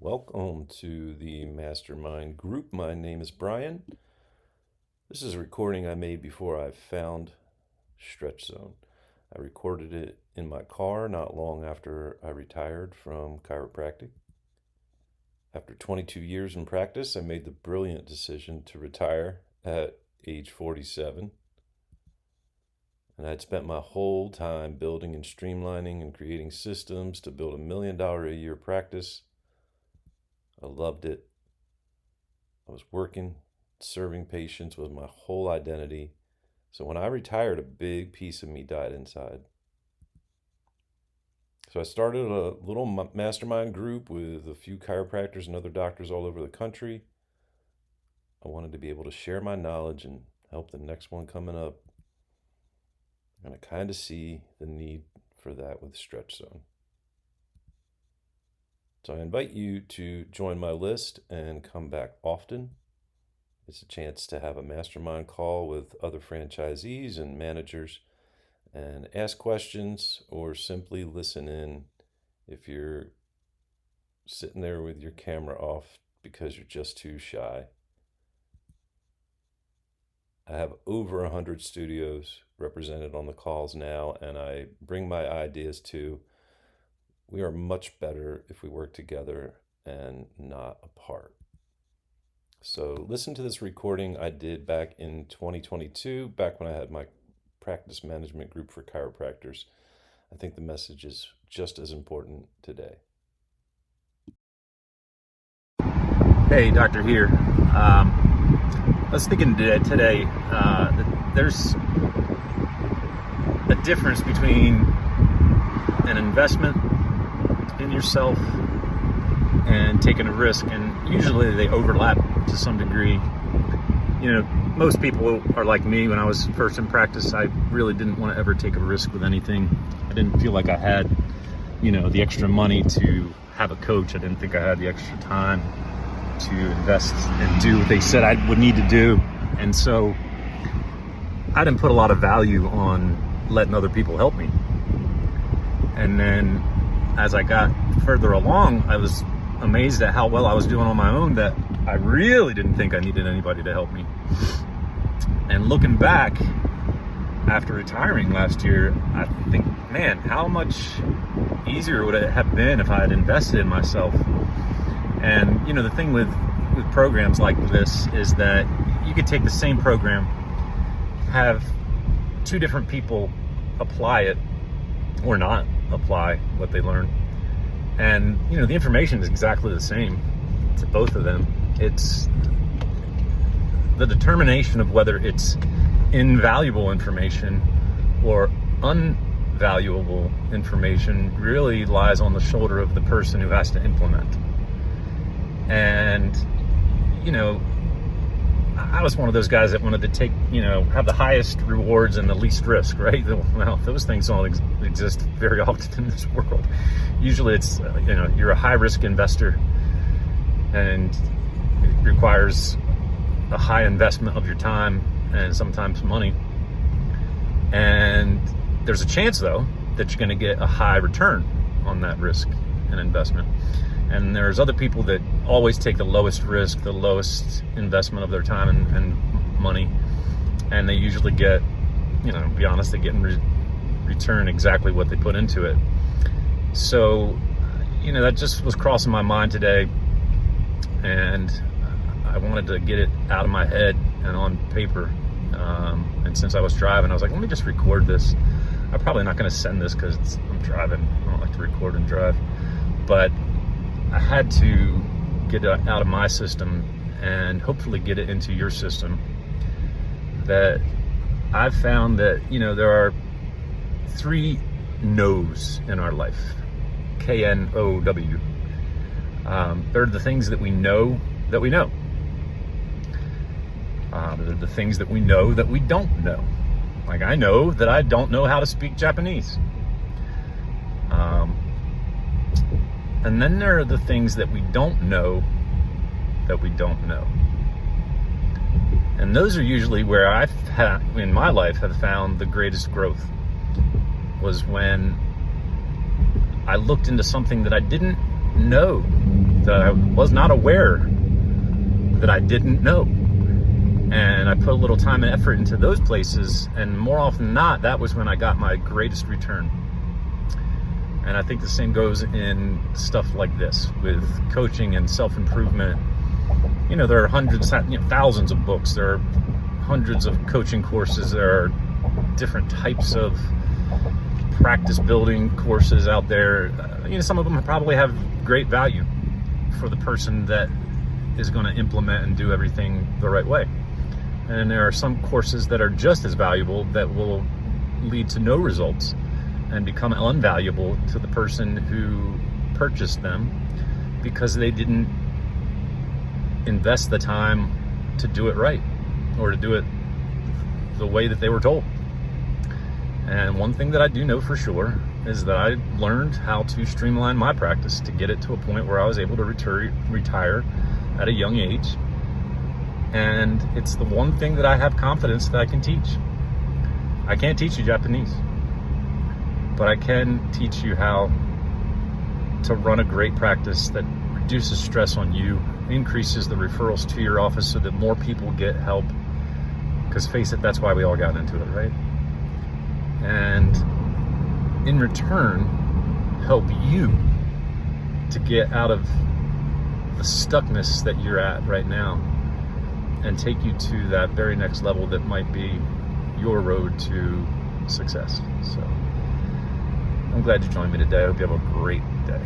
Welcome to the Mastermind group. My name is Brian. This is a recording I made before I found Stretch Zone. I recorded it in my car not long after I retired from chiropractic. After 22 years in practice, I made the brilliant decision to retire at age 47. And I'd spent my whole time building and streamlining and creating systems to build $1 million a year practice. I loved it. I was working, serving patients was my whole identity. So when I retired, a big piece of me died inside. So I started a little mastermind group with a few chiropractors and other doctors all over the country. I wanted to be able to share my knowledge and help the next one coming up. And I kind of see the need for that with Stretch Zone. So I invite you to join my list and come back often. It's a chance to have a mastermind call with other franchisees and managers and ask questions or simply listen in if you're sitting there with your camera off because you're just too shy. I have over 100 studios represented on the calls now, and I bring my ideas to. We are much better if we work together and not apart. So listen to this recording I did back in 2022, back when I had my practice management group for chiropractors. I think the message is just as important today. Hey, Doctor here. I was thinking today that there's a difference between an investment in yourself and taking a risk, and usually they overlap to some degree. You know, most people are like me. When I was first in practice, I really didn't want to ever take a risk with anything. I didn't feel like I had, the extra money to have a coach. I didn't think I had the extra time to invest and do what they said I would need to do. And so I didn't put a lot of value on letting other people help me. And then as I got further along, I was amazed at how well I was doing on my own, that I really didn't think I needed anybody to help me. And looking back after retiring last year, I think, man, how much easier would it have been if I had invested in myself? And the thing with programs like this is that you could take the same program, have two different people apply it or not apply what they learn, and the information is exactly the same to both of them. It's the determination of whether it's invaluable information or unvaluable information really lies on the shoulder of the person who has to implement. And I was one of those guys that wanted to take, have the highest rewards and the least risk, right? Well, those things don't exist very often in this world. Usually it's, you're a high risk investor and it requires a high investment of your time and sometimes money. And there's a chance, though, that you're going to get a high return on that risk and investment. And there's other people that always take the lowest risk, the lowest investment of their time and money. And they usually get, be honest, they get in return exactly what they put into it. So, that just was crossing my mind today. And I wanted to get it out of my head and on paper. And since I was driving, I was like, let me just record this. I'm probably not going to send this because I'm driving. I don't like to record and drive. But I had to get it out of my system and hopefully get it into your system. That I've found that, there are 3 no's in our life. K-N-O-W. They're the things that we know that we know. They're the things that we know that we don't know. Like, I know that I don't know how to speak Japanese. And then there are the things that we don't know that we don't know. And those are usually where I've had, in my life, have found the greatest growth, was when I looked into something that I didn't know that I was not aware that I didn't know. And I put a little time and effort into those places, and more often than not, that was when I got my greatest return. And I think the same goes in stuff like this with coaching and self-improvement. You know, there are hundreds, thousands of books. There are hundreds of coaching courses. There are different types of practice building courses out there. Some of them probably have great value for the person that is going to implement and do everything the right way. And there are some courses that are just as valuable that will lead to no results and become unvaluable to the person who purchased them because they didn't invest the time to do it right or to do it the way that they were told. And one thing that I do know for sure is that I learned how to streamline my practice to get it to a point where I was able to retire at a young age. And it's the one thing that I have confidence that I can teach. I can't teach you Japanese, but I can teach you how to run a great practice that reduces stress on you, increases the referrals to your office so that more people get help. Because face it, that's why we all got into it, right? And in return, help you to get out of the stuckness that you're at right now and take you to that very next level that might be your road to success. So I'm glad you joined me today. I hope you have a great day.